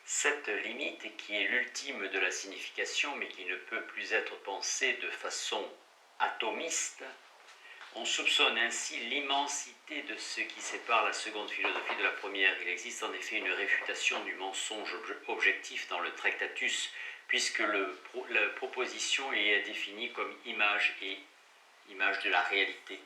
Cette limite, qui est l'ultime de la signification, mais qui ne peut plus être pensée de façon atomiste, on soupçonne ainsi l'immensité de ce qui sépare la seconde philosophie de la première. Il existe en effet une réfutation du mensonge objectif dans le Tractatus, puisque la proposition est définie comme image et image de la réalité.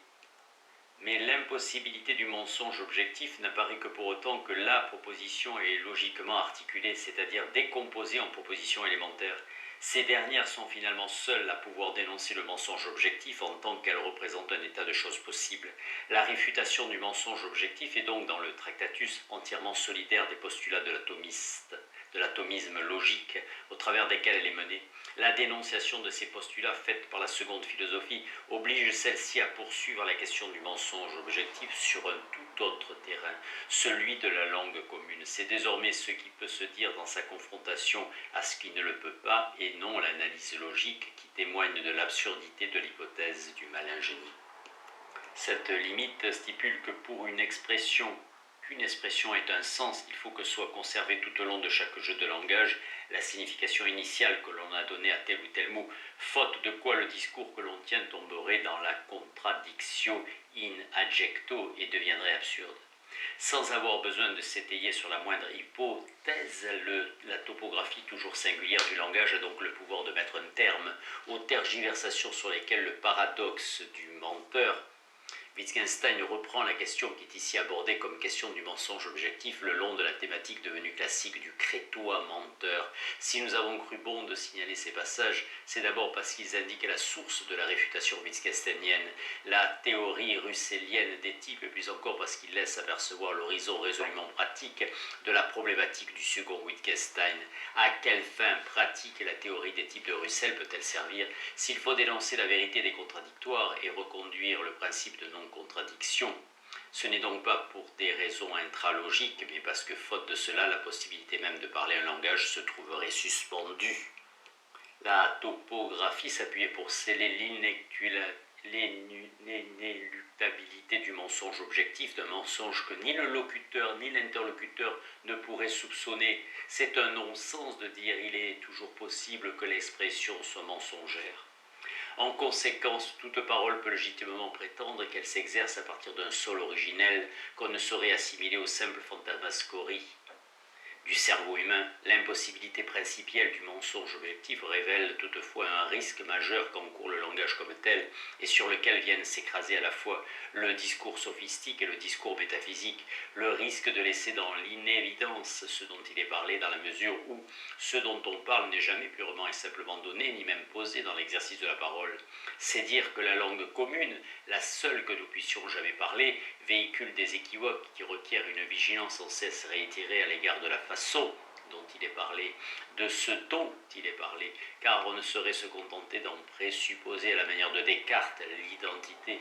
Mais l'impossibilité du mensonge objectif n'apparaît que pour autant que la proposition est logiquement articulée, c'est-à-dire décomposée en propositions élémentaires. Ces dernières sont finalement seules à pouvoir dénoncer le mensonge objectif en tant qu'elles représentent un état de choses possible. La réfutation du mensonge objectif est donc dans le Tractatus entièrement solidaire des postulats de l'atomisme logique au travers desquels elle est menée. La dénonciation de ces postulats faite par la seconde philosophie oblige celle-ci à poursuivre la question du mensonge objectif sur un tout autre terrain, celui de la langue commune. C'est désormais ce qui peut se dire dans sa confrontation à ce qui ne le peut pas, et non l'analyse logique qui témoigne de l'absurdité de l'hypothèse du malingénie. Cette limite stipule que pour qu'une expression ait un sens, il faut que soit conservée tout au long de chaque jeu de langage la signification initiale que l'on a donnée à tel ou tel mot, faute de quoi le discours que l'on tient tomberait dans la contradictio in adjecto et deviendrait absurde. Sans avoir besoin de s'étayer sur la moindre hypothèse, la topographie toujours singulière du langage a donc le pouvoir de mettre un terme aux tergiversations sur lesquelles le paradoxe du menteur. Wittgenstein reprend la question qui est ici abordée comme question du mensonge objectif le long de la thématique devenue classique du crétois menteur. Si nous avons cru bon de signaler ces passages, c'est d'abord parce qu'ils indiquent la source de la réfutation wittgensteinienne, la théorie russellienne des types, et puis encore parce qu'ils laissent apercevoir l'horizon résolument pratique de la problématique du second Wittgenstein. À quelle fin pratique la théorie des types de Russell peut-elle servir? S'il faut dénoncer la vérité des contradictoires et reconduire le principe de non-contradiction, ce n'est donc pas pour des raisons intralogiques, mais parce que faute de cela, la possibilité même de parler un langage se trouverait suspendue. La topographie s'appuyait pour sceller l'inéluctabilité du mensonge objectif, d'un mensonge que ni le locuteur ni l'interlocuteur ne pourraient soupçonner. C'est un non-sens de dire il est toujours possible que l'expression soit mensongère. En conséquence, toute parole peut légitimement prétendre qu'elle s'exerce à partir d'un sol originel qu'on ne saurait assimiler aux simples fantasmagories du cerveau humain. L'impossibilité principielle du mensonge objectif révèle toutefois un risque majeur qu'encourt le langage comme tel et sur lequel viennent s'écraser à la fois le discours sophistique et le discours métaphysique, le risque de laisser dans l'inévidence ce dont il est parlé dans la mesure où ce dont on parle n'est jamais purement et simplement donné ni même posé dans l'exercice de la parole. C'est dire que la langue commune, la seule que nous puissions jamais parler, véhicule des équivoques qui requièrent une vigilance sans cesse réitérée à l'égard de la façon dont il est parlé, de ce dont il est parlé, car on ne saurait se contenter d'en présupposer à la manière de Descartes l'identité.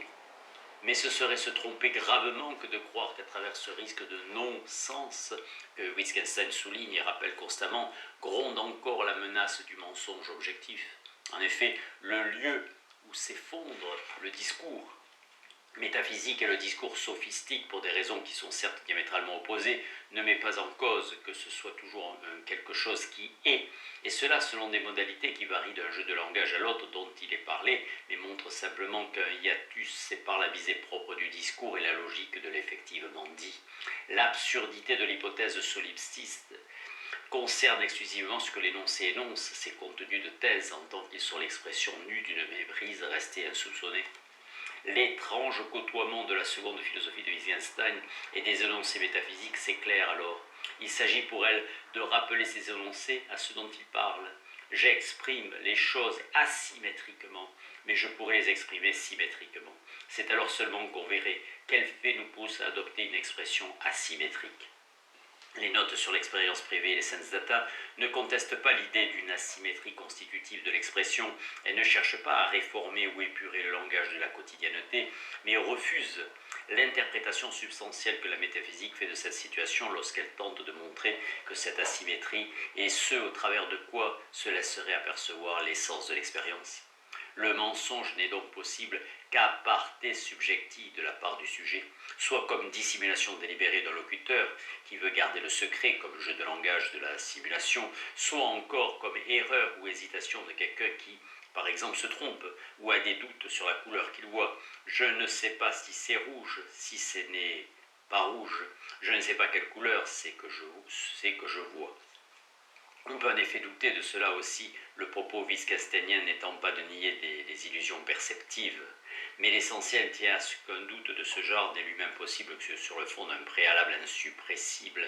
Mais ce serait se tromper gravement que de croire qu'à travers ce risque de non-sens que Wittgenstein souligne et rappelle constamment, gronde encore la menace du mensonge objectif. En effet, le lieu où s'effondre le discours métaphysique et le discours sophistique, pour des raisons qui sont certes diamétralement opposées, ne met pas en cause que ce soit toujours quelque chose qui est, et cela selon des modalités qui varient d'un jeu de langage à l'autre dont il est parlé, mais montre simplement qu'un hiatus sépare la visée propre du discours et la logique de l'effectivement dit. L'absurdité de l'hypothèse solipsiste concerne exclusivement ce que l'énoncé énonce, ses contenus de thèse, en tant qu'ils sont l'expression nue d'une méprise restée insoupçonnée. L'étrange côtoiement de la seconde philosophie de Wittgenstein et des énoncés métaphysiques s'éclaire alors. Il s'agit pour elle de rappeler ces énoncés à ce dont ils parlent. J'exprime les choses asymétriquement, mais je pourrais les exprimer symétriquement. C'est alors seulement qu'on verrait quel fait nous pousse à adopter une expression asymétrique. Les notes sur l'expérience privée et les sense data ne contestent pas l'idée d'une asymétrie constitutive de l'expression. Elles ne cherchent pas à réformer ou épurer le langage de la quotidienneté, mais refusent l'interprétation substantielle que la métaphysique fait de cette situation lorsqu'elle tente de montrer que cette asymétrie est ce au travers de quoi se laisserait apercevoir l'essence de l'expérience. Le mensonge n'est donc possible qu'à parte subjective de la part du sujet, soit comme dissimulation délibérée d'un locuteur qui veut garder le secret, comme jeu de langage de la simulation, soit encore comme erreur ou hésitation de quelqu'un qui, par exemple, se trompe ou a des doutes sur la couleur qu'il voit. Je ne sais pas si c'est rouge, si ce n'est pas rouge. Je ne sais pas quelle couleur c'est que je vois. On peut en effet douter de cela aussi, le propos wittgensteinien n'étant pas de nier des illusions perceptives. Mais l'essentiel tient à ce qu'un doute de ce genre n'est lui-même possible que sur le fond d'un préalable insuppressible.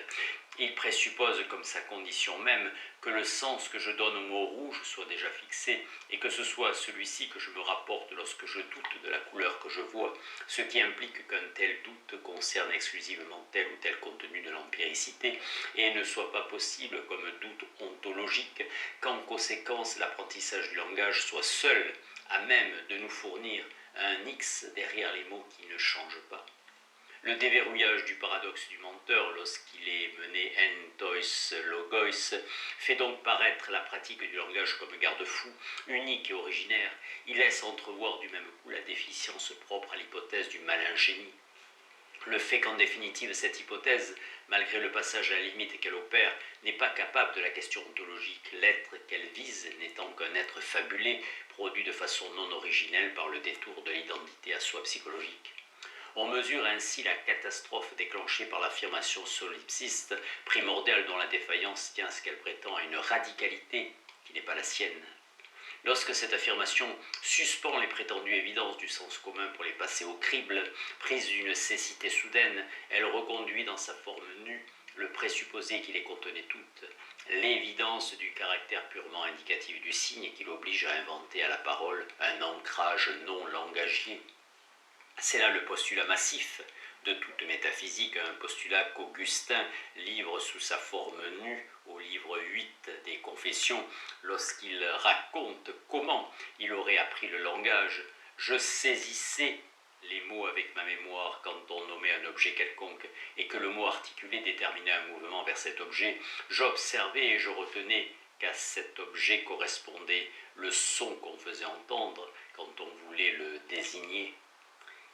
Il présuppose comme sa condition même que le sens que je donne au mot rouge soit déjà fixé et que ce soit celui-ci que je me rapporte lorsque je doute de la couleur que je vois, ce qui implique qu'un tel doute concerne exclusivement tel ou tel contenu de l'empiricité et ne soit pas possible comme doute ontologique qu'en conséquence l'apprentissage du langage soit seul à même de nous fournir un X derrière les mots qui ne changent pas. Le déverrouillage du paradoxe du menteur lorsqu'il est mené en tois logos fait donc paraître la pratique du langage comme garde-fou, unique et originaire. Il laisse entrevoir du même coup la déficience propre à l'hypothèse du malin génie. Le fait qu'en définitive cette hypothèse, malgré le passage à la limite qu'elle opère, n'est pas capable de la question ontologique, l'être qu'elle vise n'étant qu'un être fabulé, produit de façon non originelle par le détour de l'identité à soi psychologique. On mesure ainsi la catastrophe déclenchée par l'affirmation solipsiste, primordiale dont la défaillance tient à ce qu'elle prétend à une radicalité qui n'est pas la sienne. Lorsque cette affirmation suspend les prétendues évidences du sens commun pour les passer au crible, prise d'une cécité soudaine, elle reconduit dans sa forme nue le présupposé qui les contenait toutes, l'évidence du caractère purement indicatif du signe qui l'oblige à inventer à la parole un ancrage non langagier. C'est là le postulat massif de toute métaphysique, un postulat qu'Augustin livre sous sa forme nue au livre 8 des Confessions, lorsqu'il raconte comment il aurait appris le langage. Je saisissais les mots avec ma mémoire quand on nommait un objet quelconque et que le mot articulé déterminait un mouvement vers cet objet. J'observais et je retenais qu'à cet objet correspondait le son qu'on faisait entendre quand on voulait le désigner,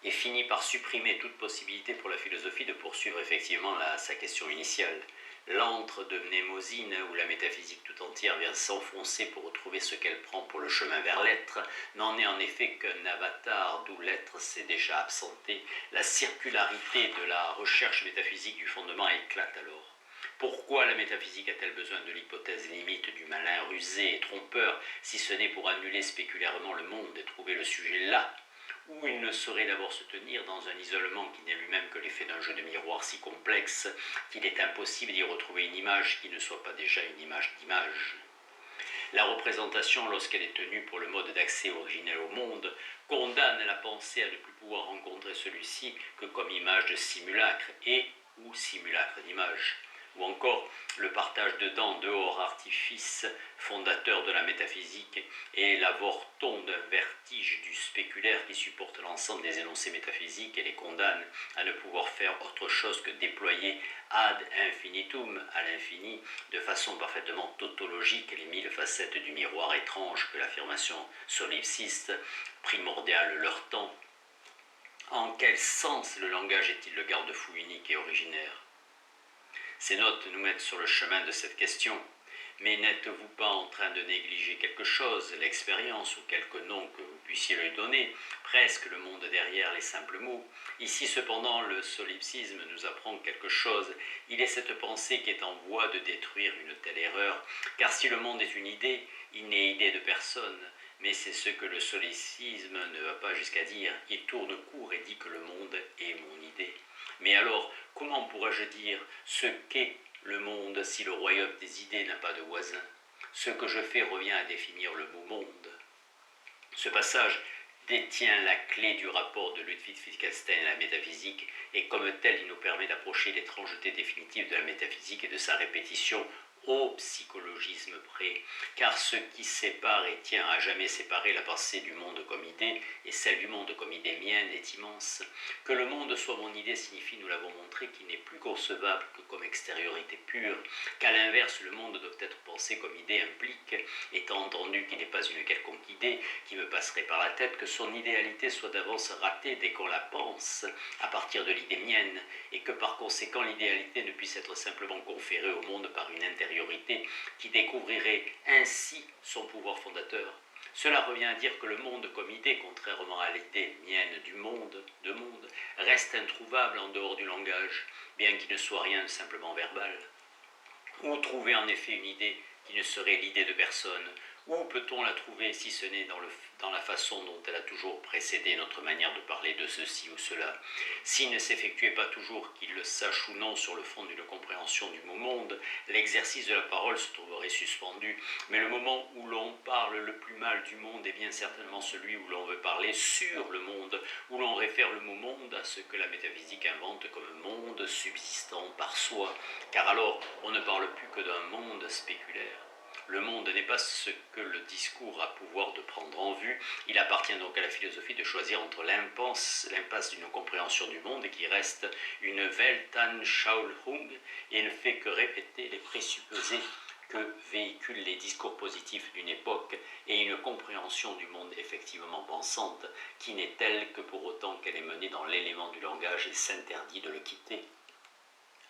et finit par supprimer toute possibilité pour la philosophie de poursuivre effectivement sa question initiale. L'antre de Mnémosyne, où la métaphysique tout entière vient s'enfoncer pour retrouver ce qu'elle prend pour le chemin vers l'être, n'en est en effet qu'un avatar d'où l'être s'est déjà absenté. La circularité de la recherche métaphysique du fondement éclate alors. Pourquoi la métaphysique a-t-elle besoin de l'hypothèse limite du malin rusé et trompeur, si ce n'est pour annuler spéculairement le monde et trouver le sujet là où il ne saurait d'abord se tenir dans un isolement qui n'est lui-même que l'effet d'un jeu de miroir si complexe qu'il est impossible d'y retrouver une image qui ne soit pas déjà une image d'image. La représentation, lorsqu'elle est tenue pour le mode d'accès originel au monde, condamne la pensée à ne plus pouvoir rencontrer celui-ci que comme image de simulacre et ou simulacre d'image. Ou encore le partage dedans, dehors, artifice fondateur de la métaphysique et l'avorton d'un vertige du spéculaire qui supporte l'ensemble des énoncés métaphysiques et les condamne à ne pouvoir faire autre chose que déployer ad infinitum, à l'infini, de façon parfaitement tautologique, les mille facettes du miroir étrange que l'affirmation solipsiste, primordiale leur temps. En quel sens le langage est-il le garde-fou unique et originaire ? Ces notes nous mettent sur le chemin de cette question. Mais n'êtes-vous pas en train de négliger quelque chose, l'expérience ou quelque nom que vous puissiez lui donner, presque le monde derrière les simples mots? Ici cependant le solipsisme nous apprend quelque chose. Il est cette pensée qui est en voie de détruire une telle erreur, car si le monde est une idée, il n'est idée de personne. Mais c'est ce que le solipsisme ne va pas jusqu'à dire. Il tourne court et dit que le monde est mon idée. Mais alors, comment pourrais-je dire ce qu'est le monde si le royaume des idées n'a pas de voisin? Ce que je fais revient à définir le mot monde. Ce passage détient la clé du rapport de Ludwig Wittgenstein à la métaphysique et comme tel il nous permet d'approcher l'étrangeté définitive de la métaphysique et de sa répétition au psychologisme près, car ce qui sépare et tient à jamais séparer la pensée du monde comme idée et celle du monde comme idée mienne est immense. Que le monde soit mon idée signifie, nous l'avons montré, qu'il n'est plus concevable que comme extériorité pure, qu'à l'inverse, le monde doit être pensé comme idée implique, étant entendu qu'il n'est pas une quelconque idée qui me passerait par la tête, que son idéalité soit d'avance ratée dès qu'on la pense, à partir de l'idée mienne, et que par conséquent l'idéalité ne puisse être simplement conférée au monde par une intériorité qui découvrirait ainsi son pouvoir fondateur. Cela revient à dire que le monde comme idée, contrairement à l'idée mienne du monde, reste introuvable en dehors du langage, bien qu'il ne soit rien de simplement verbal. Où trouver en effet une idée qui ne serait l'idée de personne? Où peut-on la trouver si ce n'est dans la façon dont elle a toujours précédé notre manière de parler de ceci ou cela? S'il ne s'effectuait pas toujours, qu'il le sache ou non sur le fond d'une compréhension du mot monde, l'exercice de la parole se trouverait suspendu, mais le moment où l'on parle le plus mal du monde est bien certainement celui où l'on veut parler sur le monde, où l'on réfère le mot monde à ce que la métaphysique invente comme monde subsistant par soi, car alors on ne parle plus que d'un monde spéculaire. Le monde n'est pas ce que le discours a pouvoir de prendre en vue. Il appartient donc à la philosophie de choisir entre l'impasse d'une compréhension du monde qui reste une Weltanschauung et ne fait que répéter les présupposés que véhiculent les discours positifs d'une époque et une compréhension du monde effectivement pensante qui n'est telle que pour autant qu'elle est menée dans l'élément du langage et s'interdit de le quitter.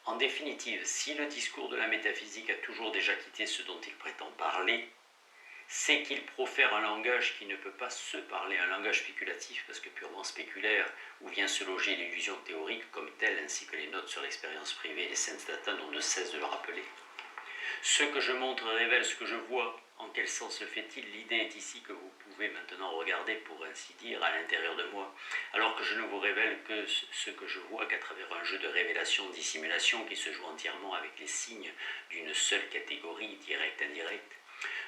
En définitive, si le discours de la métaphysique a toujours déjà quitté ce dont il prétend parler, c'est qu'il profère un langage qui ne peut pas se parler, un langage spéculatif, parce que purement spéculaire, où vient se loger l'illusion théorique comme telle, ainsi que les notes sur l'expérience privée et les sense data n'ont de cesse de le rappeler. Ce que je montre révèle ce que je vois. En quel sens le fait-il? L'idée est ici que vous pouvez maintenant regarder, pour ainsi dire, à l'intérieur de moi, alors que je ne vous révèle que ce que je vois qu'à travers un jeu de révélation-dissimulation qui se joue entièrement avec les signes d'une seule catégorie, directe-indirecte.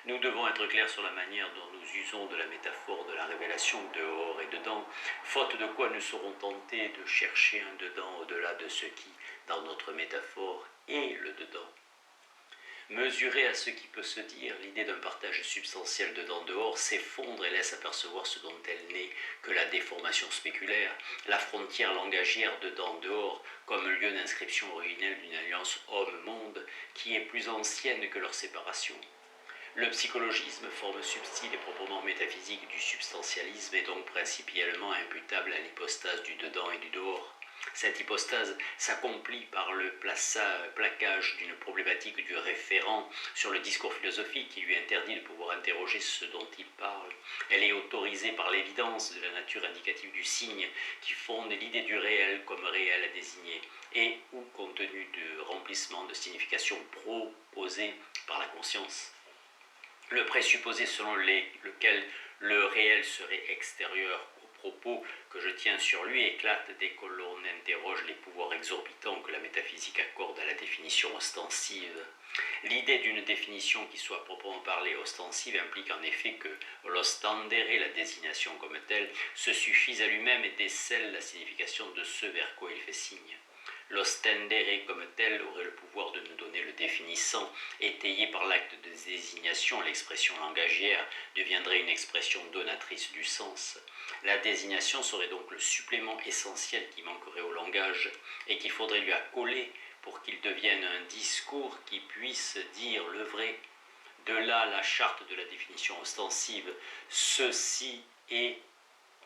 Nous devons être clairs sur la manière dont nous usons de la métaphore de la révélation dehors et dedans, faute de quoi nous serons tentés de chercher un dedans au-delà de ce qui, dans notre métaphore, est le dedans. Mesurée à ce qui peut se dire, l'idée d'un partage substantiel dedans-dehors s'effondre et laisse apercevoir ce dont elle n'est que la déformation spéculaire, la frontière langagière dedans-dehors comme lieu d'inscription originelle d'une alliance homme-monde qui est plus ancienne que leur séparation. Le psychologisme, forme subtile et proprement métaphysique du substantialisme, est donc principiellement imputable à l'hypostase du dedans et du dehors. Cette hypostase s'accomplit par le plaquage d'une problématique du référent sur le discours philosophique qui lui interdit de pouvoir interroger ce dont il parle. Elle est autorisée par l'évidence de la nature indicative du signe qui fonde l'idée du réel comme réel à désigner et ou compte tenu du remplissement de significations proposées par la conscience. Le présupposé selon lequel le réel serait extérieur propos que je tiens sur lui éclate dès que l'on interroge les pouvoirs exorbitants que la métaphysique accorde à la définition ostensive. L'idée d'une définition qui soit proprement parlée ostensive implique en effet que l'ostendere, la désignation comme telle, se suffise à lui-même et décèle la signification de ce vers quoi il fait signe. L'ostendere comme tel aurait le pouvoir de nous donner le définissant, étayé par l'acte de désignation, l'expression langagière deviendrait une expression donatrice du sens. La désignation serait donc le supplément essentiel qui manquerait au langage et qu'il faudrait lui accoler pour qu'il devienne un discours qui puisse dire le vrai. De là la charte de la définition ostensive, ceci est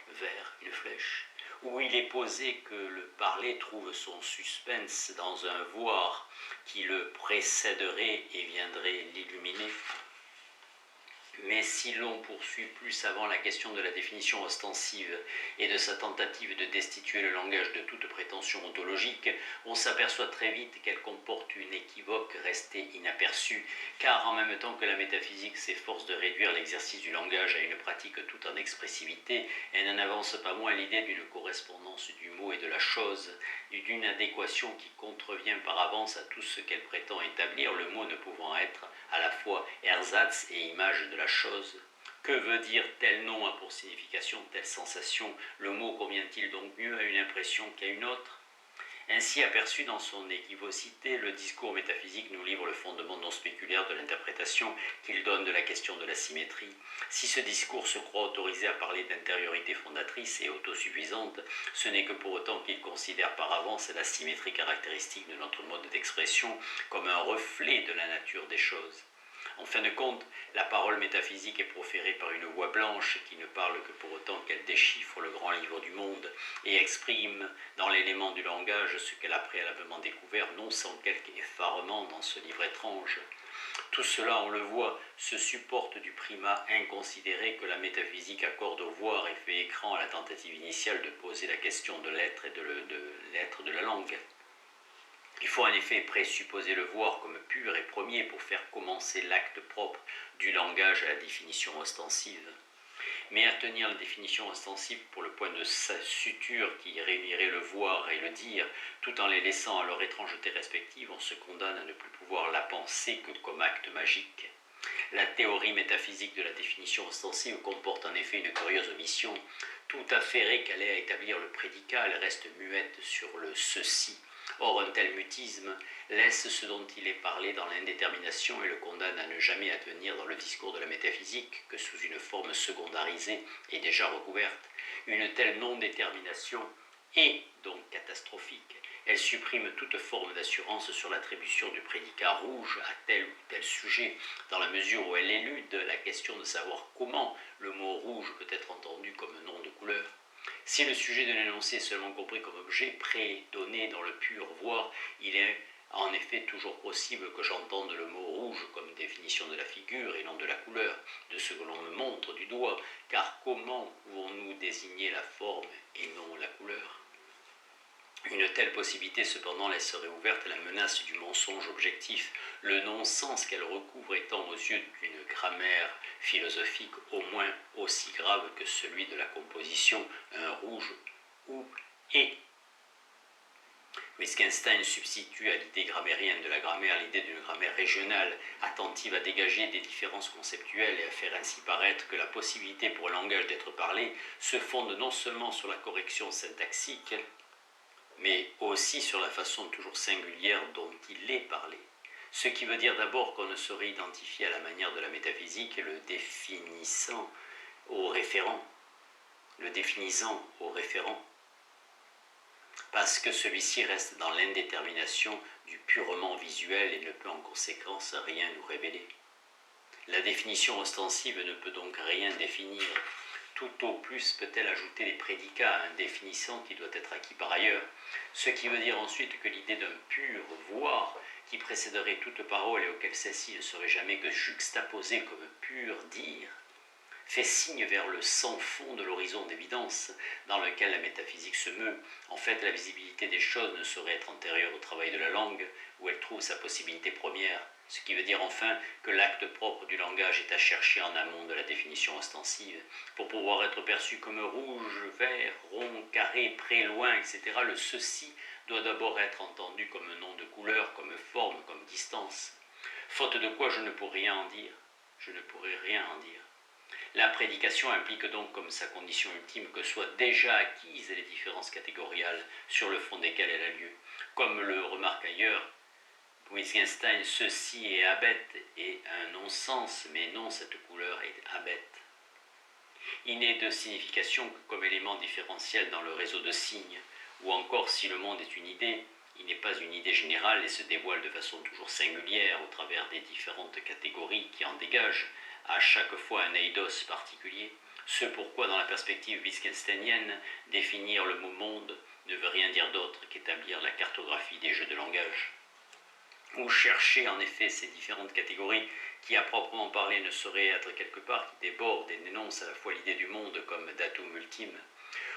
vers une flèche, où il est posé que le parler trouve son suspense dans un voir qui le précéderait et viendrait l'illuminer. Mais si l'on poursuit plus avant la question de la définition ostensive et de sa tentative de destituer le langage de toute prétention ontologique, on s'aperçoit très vite qu'elle comporte une équivoque restée inaperçue, car en même temps que la métaphysique s'efforce de réduire l'exercice du langage à une pratique toute en expressivité, elle n'en avance pas moins l'idée d'une correspondance du mot et de la chose, et d'une adéquation qui contrevient par avance à tout ce qu'elle prétend établir, le mot ne pouvant être à la fois ersatz et image de la chose. Que veut dire tel nom a pour signification telle sensation? Le mot convient-il donc mieux à une impression qu'à une autre? Ainsi aperçu dans son équivocité, le discours métaphysique nous livre le fondement non spéculaire de l'interprétation qu'il donne de la question de la symétrie. Si ce discours se croit autorisé à parler d'intériorité fondatrice et autosuffisante, ce n'est que pour autant qu'il considère par avance la symétrie caractéristique de notre mode d'expression comme un reflet de la nature des choses. En fin de compte, la parole métaphysique est proférée par une voix blanche qui ne parle que pour autant qu'elle déchiffre le grand livre du monde et exprime dans l'élément du langage ce qu'elle a préalablement découvert, non sans quelque effarement dans ce livre étrange. Tout cela, on le voit, se supporte du primat inconsidéré que la métaphysique accorde au voir et fait écran à la tentative initiale de poser la question de l'être et de l'être de la langue. Il faut en effet présupposer le voir comme pur et premier pour faire commencer l'acte propre du langage à la définition ostensive. Mais à tenir la définition ostensive pour le point de sa suture qui réunirait le voir et le dire, tout en les laissant à leur étrangeté respective, on se condamne à ne plus pouvoir la penser que comme acte magique. La théorie métaphysique de la définition ostensive comporte en effet une curieuse omission. Tout affairé qu'elle ait à établir le prédicat, elle reste muette sur le ceci. Or, un tel mutisme laisse ce dont il est parlé dans l'indétermination et le condamne à ne jamais advenir dans le discours de la métaphysique que sous une forme secondarisée et déjà recouverte. Une telle non-détermination est donc catastrophique. Elle supprime toute forme d'assurance sur l'attribution du prédicat rouge à tel ou tel sujet, dans la mesure où elle élude la question de savoir comment le mot rouge peut être entendu comme nom de couleur. Si le sujet de l'énoncé est seulement compris comme objet prédonné dans le pur voir, il est en effet toujours possible que j'entende le mot rouge comme définition de la figure et non de la couleur, de ce que l'on me montre du doigt, car comment pouvons-nous désigner la forme et non la couleur ? Une telle possibilité cependant laisserait ouverte la menace du mensonge objectif, le non-sens qu'elle recouvre étant aux yeux d'une grammaire philosophique au moins aussi grave que celui de la composition, un rouge ou et. Wittgenstein substitue à l'idée grammairienne de la grammaire l'idée d'une grammaire régionale, attentive à dégager des différences conceptuelles et à faire ainsi paraître que la possibilité pour un langage d'être parlé se fonde non seulement sur la correction syntaxique, mais aussi sur la façon toujours singulière dont il est parlé. Ce qui veut dire d'abord qu'on ne saurait identifier à la manière de la métaphysique le définissant au référent, parce que celui-ci reste dans l'indétermination du purement visuel et ne peut en conséquence rien nous révéler. La définition ostensive ne peut donc rien définir. Tout au plus peut-elle ajouter des prédicats à un définissant qui doit être acquis par ailleurs, ce qui veut dire ensuite que l'idée d'un pur voir qui précéderait toute parole et auquel celle-ci ne serait jamais que juxtaposée comme pur dire, fait signe vers le sans fond de l'horizon d'évidence dans lequel la métaphysique se meut. En fait, la visibilité des choses ne saurait être antérieure au travail de la langue, où elle trouve sa possibilité première, ce qui veut dire enfin que l'acte propre du langage est à chercher en amont de la définition ostensive. Pour pouvoir être perçu comme rouge, vert, rond, carré, près, loin, etc., le ceci doit d'abord être entendu comme un nom de couleur, comme forme, comme distance. Faute de quoi je ne pourrais rien en dire. La prédication implique donc comme sa condition ultime que soient déjà acquises les différences catégoriales sur le fond desquelles elle a lieu. Comme le remarque ailleurs Wittgenstein, ceci est abête et un non-sens, mais non cette couleur est abête. Il n'est de signification que comme élément différentiel dans le réseau de signes, ou encore si le monde est une idée, il n'est pas une idée générale et se dévoile de façon toujours singulière au travers des différentes catégories qui en dégagent, à chaque fois un eidos particulier, ce pourquoi dans la perspective wittgensteinienne, définir le mot monde ne veut rien dire d'autre qu'établir la cartographie des jeux de langage. Ou chercher en effet ces différentes catégories qui à proprement parler ne sauraient être quelque part qui débordent et dénoncent à la fois l'idée du monde comme datum ultime.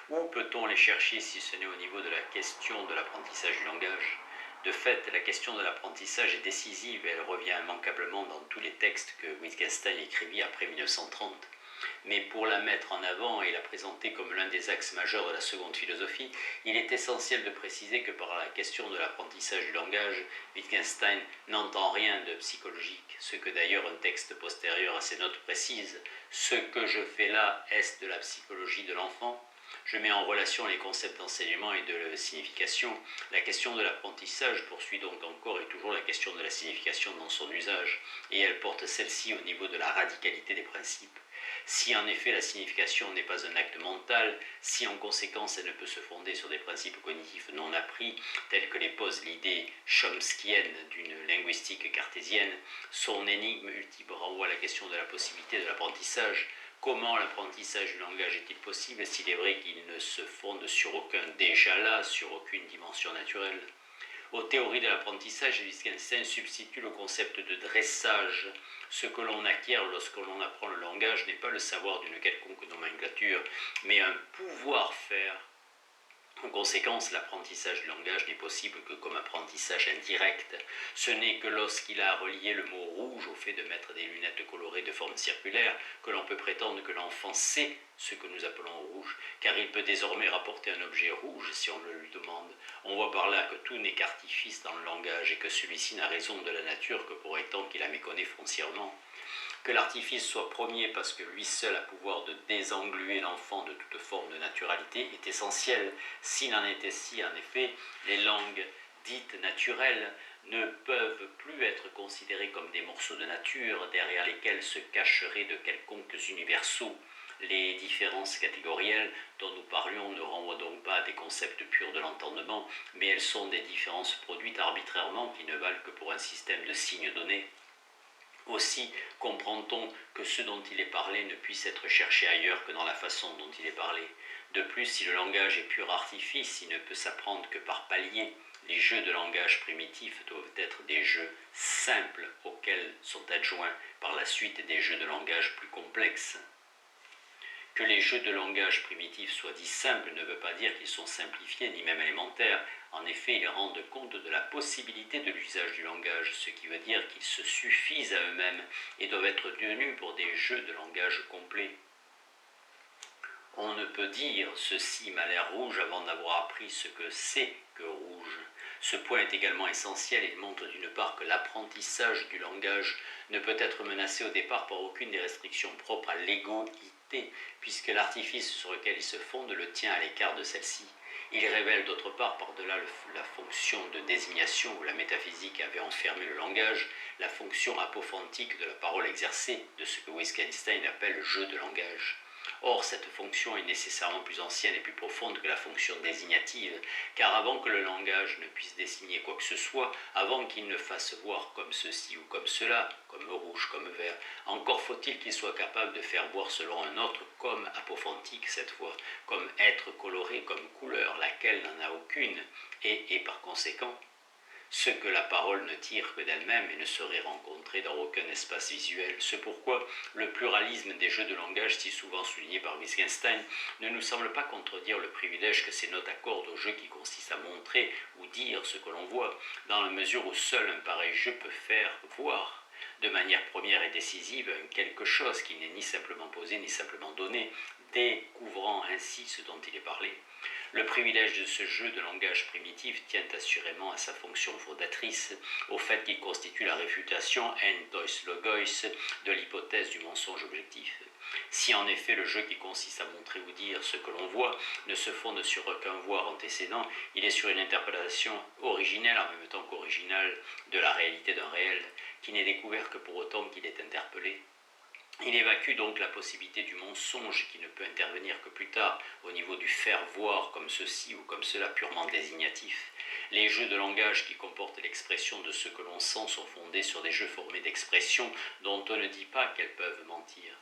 Où peut-on les chercher si ce n'est au niveau de la question de l'apprentissage du langage ? De fait, la question de l'apprentissage est décisive et elle revient immanquablement dans tous les textes que Wittgenstein écrivit après 1930. Mais pour la mettre en avant et la présenter comme l'un des axes majeurs de la seconde philosophie, il est essentiel de préciser que par la question de l'apprentissage du langage, Wittgenstein n'entend rien de psychologique, ce que d'ailleurs un texte postérieur à ces notes précise. Ce que je fais là, est-ce de la psychologie de l'enfant ? Je mets en relation les concepts d'enseignement et de signification. La question de l'apprentissage poursuit donc encore et toujours la question de la signification dans son usage, et elle porte celle-ci au niveau de la radicalité des principes. Si en effet la signification n'est pas un acte mental, si en conséquence elle ne peut se fonder sur des principes cognitifs non appris, tels que les pose l'idée chomskienne d'une linguistique cartésienne, son énigme ultime renvoie à la question de la possibilité de l'apprentissage. Comment l'apprentissage du langage est-il possible s'il est vrai qu'il ne se fonde sur aucun déjà là, sur aucune dimension naturelle? Aux théories de l'apprentissage, Wittgenstein substitue le concept de dressage. Ce que l'on acquiert lorsque l'on apprend le langage n'est pas le savoir d'une quelconque nomenclature, mais un pouvoir-faire. En conséquence, l'apprentissage du langage n'est possible que comme apprentissage indirect. Ce n'est que lorsqu'il a relié le mot rouge au fait de mettre des lunettes colorées de forme circulaire que l'on peut prétendre que l'enfant sait ce que nous appelons rouge, car il peut désormais rapporter un objet rouge si on le lui demande. On voit par là que tout n'est qu'artifice dans le langage et que celui-ci n'a raison de la nature que pour autant qu'il la méconnaît foncièrement. Que l'artifice soit premier parce que lui seul a pouvoir de désengluer l'enfant de toute forme de naturalité est essentiel. S'il en est ainsi, en effet, les langues dites naturelles ne peuvent plus être considérées comme des morceaux de nature derrière lesquels se cacheraient de quelconques universaux. Les différences catégorielles dont nous parlions ne renvoient donc pas à des concepts purs de l'entendement, mais elles sont des différences produites arbitrairement qui ne valent que pour un système de signes donnés. Aussi comprend-on que ce dont il est parlé ne puisse être cherché ailleurs que dans la façon dont il est parlé. De plus, si le langage est pur artifice, il ne peut s'apprendre que par paliers. Les jeux de langage primitifs doivent être des jeux simples auxquels sont adjoints par la suite des jeux de langage plus complexes. Que les jeux de langage primitifs soient dits simples ne veut pas dire qu'ils sont simplifiés ni même élémentaires. En effet, ils rendent compte de la possibilité de l'usage du langage, ce qui veut dire qu'ils se suffisent à eux-mêmes et doivent être tenus pour des jeux de langage complets. On ne peut dire « ceci m'a l'air rouge » avant d'avoir appris ce que c'est que rouge. Ce point est également essentiel et montre d'une part que l'apprentissage du langage ne peut être menacé au départ par aucune des restrictions propres à l'égoïté, puisque l'artifice sur lequel il se fonde le tient à l'écart de celle-ci. Il révèle d'autre part, par-delà la fonction de désignation où la métaphysique avait enfermé le langage, la fonction apophantique de la parole exercée, de ce que Wittgenstein appelle le jeu de langage. Or, cette fonction est nécessairement plus ancienne et plus profonde que la fonction désignative, car avant que le langage ne puisse désigner quoi que ce soit, avant qu'il ne fasse voir comme ceci ou comme cela, comme rouge, comme vert, encore faut-il qu'il soit capable de faire voir selon un autre comme apophantique cette fois, comme être coloré, comme couleur, laquelle n'en a aucune, et par conséquent, ce que la parole ne tire que d'elle-même et ne saurait rencontrer dans aucun espace visuel. C'est pourquoi le pluralisme des jeux de langage, si souvent souligné par Wittgenstein, ne nous semble pas contredire le privilège que ces notes accordent au jeu qui consiste à montrer ou dire ce que l'on voit, dans la mesure où seul un pareil jeu peut faire voir de manière première et décisive quelque chose qui n'est ni simplement posé ni simplement donné, découvrant ainsi ce dont il est parlé. Le privilège de ce jeu de langage primitif tient assurément à sa fonction fondatrice, au fait qu'il constitue la réfutation en tois logos de l'hypothèse du mensonge objectif. Si en effet le jeu qui consiste à montrer ou dire ce que l'on voit ne se fonde sur aucun voir antécédent, il est sur une interprétation originelle en même temps qu'originale de la réalité d'un réel, qui n'est découvert que pour autant qu'il est interpellé. Il évacue donc la possibilité du mensonge qui ne peut intervenir que plus tard au niveau du faire voir comme ceci ou comme cela purement désignatif. Les jeux de langage qui comportent l'expression de ce que l'on sent sont fondés sur des jeux formés d'expressions dont on ne dit pas qu'elles peuvent mentir.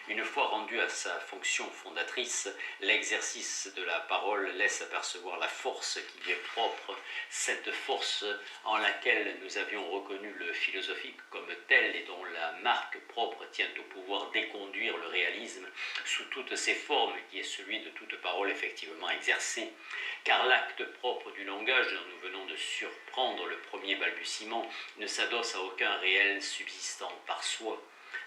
Une fois rendu à sa fonction fondatrice, l'exercice de la parole laisse apercevoir la force qui lui est propre, cette force en laquelle nous avions reconnu le philosophique comme tel et dont la marque propre tient au pouvoir d'éconduire le réalisme sous toutes ses formes, qui est celui de toute parole effectivement exercée. Car l'acte propre du langage dont nous venons de surprendre le premier balbutiement ne s'adosse à aucun réel subsistant par soi.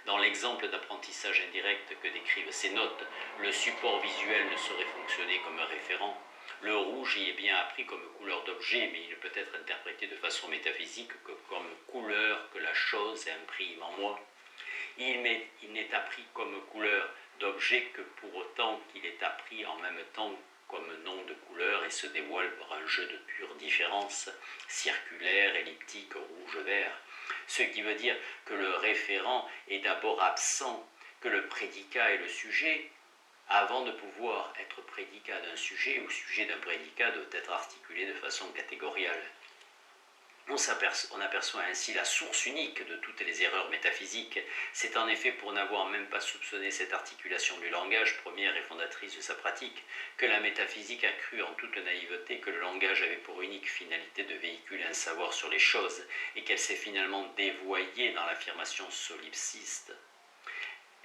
Dans l'exemple d'apprentissage indirect que décrivent ces notes, le support visuel ne saurait fonctionner comme un référent. Le rouge y est bien appris comme couleur d'objet, mais il ne peut être interprété de façon métaphysique que comme couleur que la chose imprime en moi. Il n'est appris comme couleur d'objet que pour autant qu'il est appris en même temps comme nom de couleur et se dévoile par un jeu de pure différence, circulaire, elliptique, rouge-vert. Ce qui veut dire que le référent est d'abord absent, que le prédicat est le sujet, avant de pouvoir être prédicat d'un sujet ou sujet d'un prédicat doit être articulé de façon catégoriale. On aperçoit ainsi la source unique de toutes les erreurs métaphysiques. C'est en effet pour n'avoir même pas soupçonné cette articulation du langage, première et fondatrice de sa pratique, que la métaphysique a cru en toute naïveté que le langage avait pour unique finalité de véhiculer un savoir sur les choses, et qu'elle s'est finalement dévoyée dans l'affirmation solipsiste.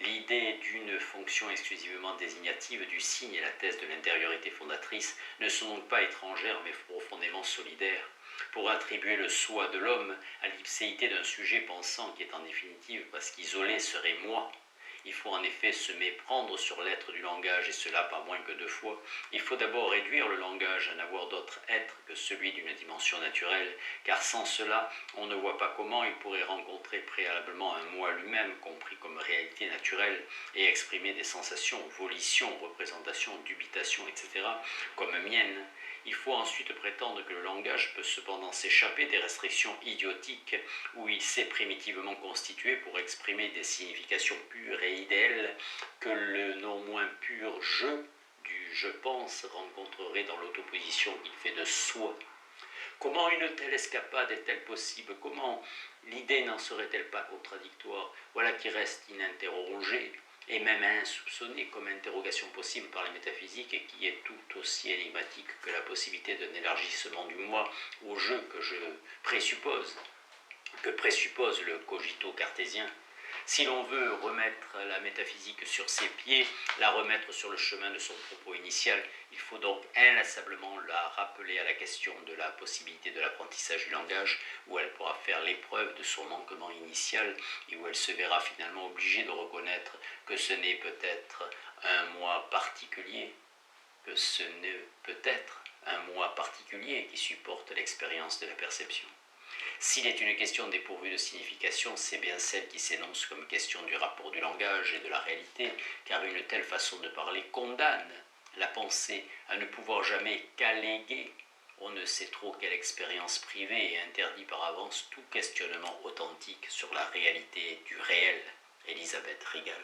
L'idée d'une fonction exclusivement désignative du signe et la thèse de l'intériorité fondatrice ne sont donc pas étrangères mais profondément solidaires. Pour attribuer le soi de l'homme à l'ipséité d'un sujet pensant qui est en définitive parce qu'isolé serait moi, il faut en effet se méprendre sur l'être du langage, et cela pas moins que 2 fois. Il faut d'abord réduire le langage à n'avoir d'autre être que celui d'une dimension naturelle, car sans cela, on ne voit pas comment il pourrait rencontrer préalablement un moi lui-même, compris comme réalité naturelle, et exprimer des sensations, volitions, représentations, dubitations, etc., comme mienne. Il faut ensuite prétendre que le langage peut cependant s'échapper des restrictions idiotiques où il s'est primitivement constitué pour exprimer des significations pures et idéales que le non moins pur je du je pense rencontrerait dans l'autoposition qu'il fait de soi. Comment une telle escapade est-elle possible? Comment l'idée n'en serait-elle pas contradictoire? Voilà qui reste ininterrogé et même insoupçonné comme interrogation possible par les métaphysiques et qui est tout aussi énigmatique que la possibilité d'un élargissement du moi au je que présuppose le cogito cartésien. Si l'on veut remettre la métaphysique sur ses pieds, la remettre sur le chemin de son propos initial, il faut donc inlassablement la rappeler à la question de la possibilité de l'apprentissage du langage, où elle pourra faire l'épreuve de son manquement initial et où elle se verra finalement obligée de reconnaître que ce n'est peut-être un moi particulier, que ce n'est peut-être un moi particulier qui supporte l'expérience de la perception. S'il est une question dépourvue de signification, c'est bien celle qui s'énonce comme question du rapport du langage et de la réalité, car une telle façon de parler condamne la pensée à ne pouvoir jamais qu'alléguer on ne sait trop quelle expérience privée et interdit par avance tout questionnement authentique sur la réalité du réel. Elisabeth Rigal.